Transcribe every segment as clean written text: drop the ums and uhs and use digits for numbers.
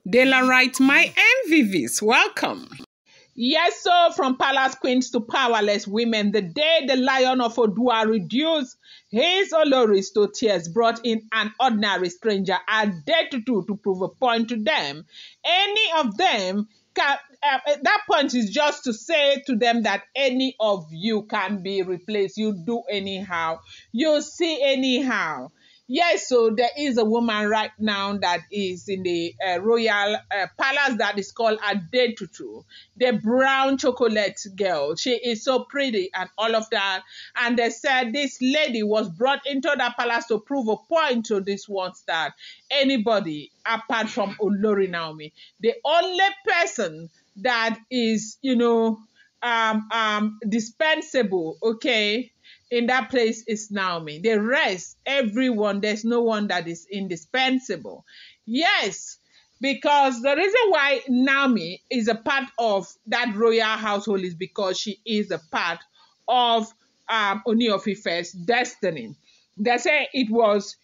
Dela writes, my MVVs, welcome. Yes, so from palace queens to powerless women, the day the Lion of Odua reduced his Oloris to tears, brought in an ordinary stranger, Adetutu, to prove a point to them. Any of them can, that point is just to say to them that any of you can be replaced. You do anyhow. You see anyhow. Yes, so there is a woman right now that is in the royal palace that is called Adetutu, the brown chocolate girl. She is so pretty and all of that. And they said this lady was brought into the palace to prove a point to this ones that anybody apart from Olori Naomi, the only person that is, dispensable, okay, in that place is Naomi. The rest, everyone, there's no one that is indispensable. Yes, because the reason why Naomi is a part of that royal household is because she is a part of Ooni of Ife's destiny. They say it was,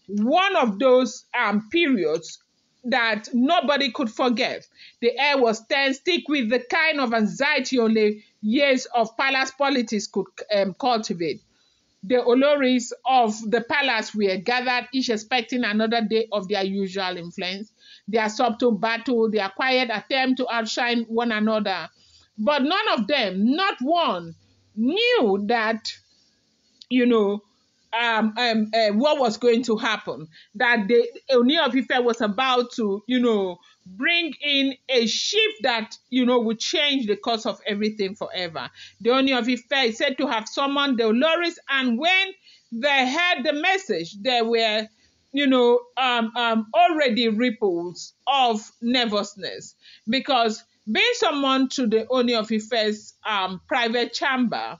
one of those periods that nobody could forget. The air was tense, thick with the kind of anxiety only years of palace politics could cultivate. The Oloris of the palace were gathered, each expecting another day of their usual influence, their subtle battle, their quiet attempt to outshine one another. But none of them, not one, knew that, what was going to happen, that the Ooni of Ife was about to, bring in a shift that, would change the course of everything forever. The Ooni of Ife is said to have summoned the Oloris, and when they heard the message, there were, already ripples of nervousness, because being summoned to the Ooni of Ife's private chamber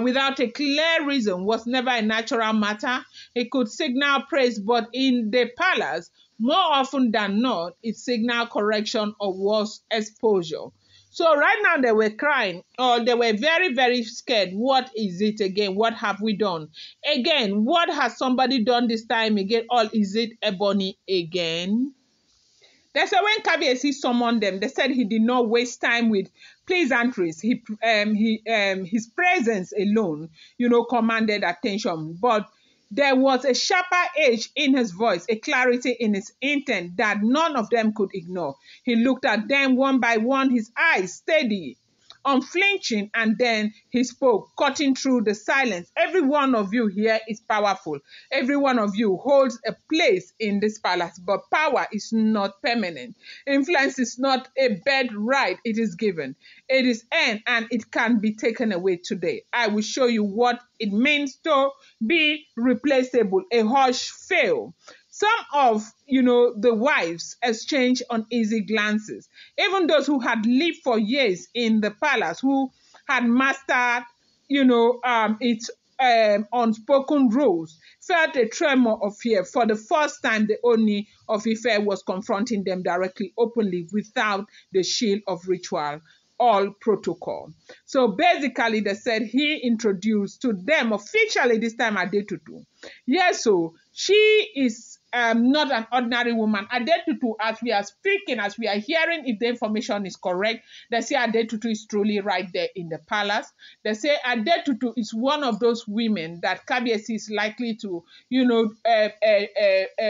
without a clear reason was never a natural matter. It could signal praise, but in the palace, more often than not, it signaled correction or worse, exposure. So right now they were crying, or they were very, very scared. What is it again? What have we done? Again, what has somebody done this time again? Or is it Ebony again? They said when Kabiyesi summoned them, they said he did not waste time with pleasantries. His presence alone, commanded attention. But there was a sharper edge in his voice, a clarity in his intent that none of them could ignore. He looked at them one by one, his eyes steady, unflinching, and then he spoke, cutting through the silence. Every one of you here is powerful. Every one of you holds a place in this palace, but power is not permanent. Influence is not a birthright, it is given. It is earned, and it can be taken away today. I will show you what it means to be replaceable, a hush fail. Some of, the wives exchanged uneasy glances. Even those who had lived for years in the palace, who had mastered, its unspoken rules, felt a tremor of fear. For the first time, the Ooni of Ife was confronting them directly, openly, without the shield of ritual, all protocol. So basically, they said he introduced to them officially this time Adetutu. Yes, so she is not an ordinary woman. Adetutu, as we are speaking, as we are hearing, if the information is correct, they say Adetutu is truly right there in the palace. They say Adetutu is one of those women that Kabiyesi is likely to,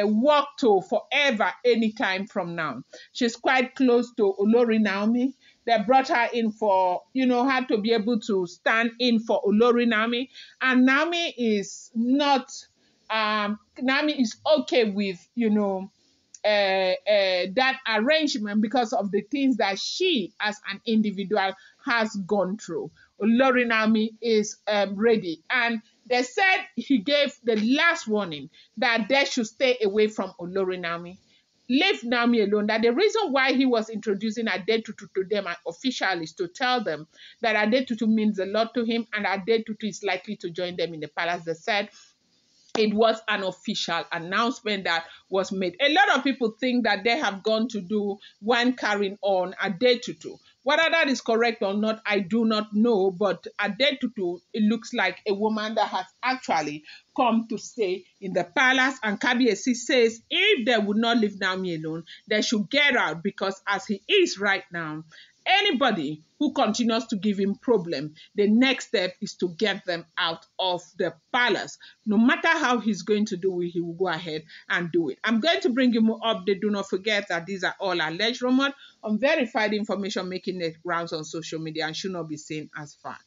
walk to forever, anytime from now. She's quite close to Olori Naomi. They brought her in for, her to be able to stand in for Olori Naomi. And Naomi is not, Naomi is okay with, that arrangement because of the things that she, as an individual, has gone through. Olori Naomi is ready. And they said he gave the last warning that they should stay away from Olori Naomi. Leave Naomi alone. That the reason why he was introducing Adetutu to them officially is to tell them that Adetutu means a lot to him, and Adetutu is likely to join them in the palace. They said it was an official announcement that was made. A lot of people think that they have gone to do one carrying on Adetutu, Whether that is correct or not, I do not know. But Adetutu, it looks like a woman that has actually come to stay in the palace. And Kabiesi says if they would not leave Naomi alone, they should get out, because as he is right now, anybody who continues to give him problem, the next step is to get them out of the palace. No matter how he's going to do it, he will go ahead and do it. I'm going to bring you more update. Do not forget that these are all alleged rumors, unverified information making the rounds on social media and should not be seen as fact.